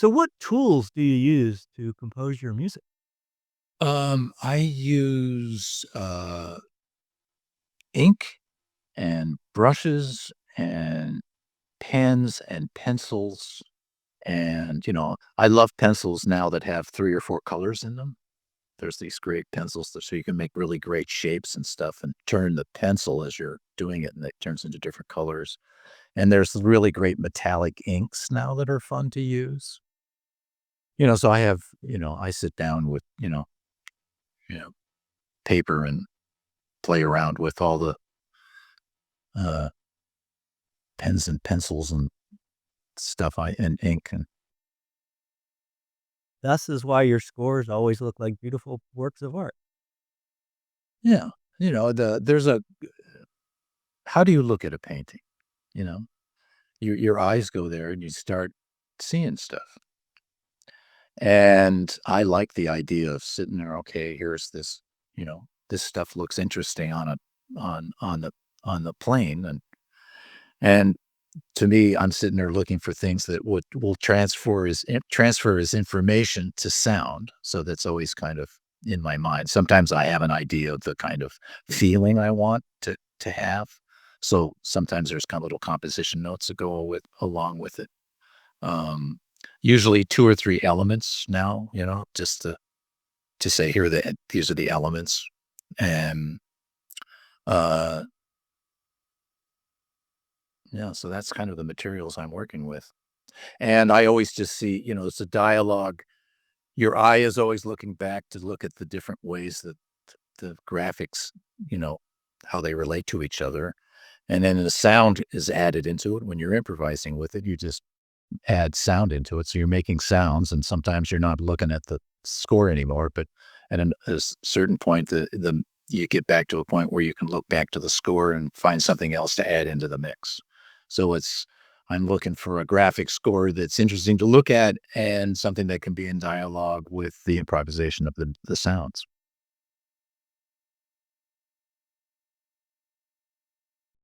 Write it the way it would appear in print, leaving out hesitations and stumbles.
So what tools do you use to compose your music? I use, ink and brushes and pens and pencils, and, I love pencils now that have 3 or 4 colors in them. There's these great pencils that so you can make really great shapes and stuff and turn the pencil as you're doing it, and it turns into different colors. And there's really great metallic inks now that are fun to use. So I sit down with, you know, paper and play around with all the, uh pens and pencils and stuff and ink and This is why your scores always look like beautiful works of art. yeah, there's a how do you look at a painting, you know? Your eyes go there and you start seeing stuff. And I like the idea of sitting there, okay, here's this, this stuff looks interesting on the plane and to me, I'm sitting there looking for things that will transfer as information to sound. So that's always kind of in my mind. Sometimes I have an idea of the kind of feeling I want to have. So sometimes there's kind of little composition notes that go with along with it. Um, Usually 2 or 3 elements now, just to say here are these are the elements. And uh yeah, so that's kind of the materials I'm working with. And I always just see, it's a dialogue. Your eye is always looking back to look at the different ways that the graphics, you know, how they relate to each other. And then the sound is added into it. When you're improvising with it, you just add sound into it. So you're making sounds, and sometimes you're not looking at the score anymore. But at certain point, the you get back to a point where you can look back to the score and find something else to add into the mix. So I'm looking for a graphic score that's interesting to look at and something that can be in dialogue with the improvisation of the sounds.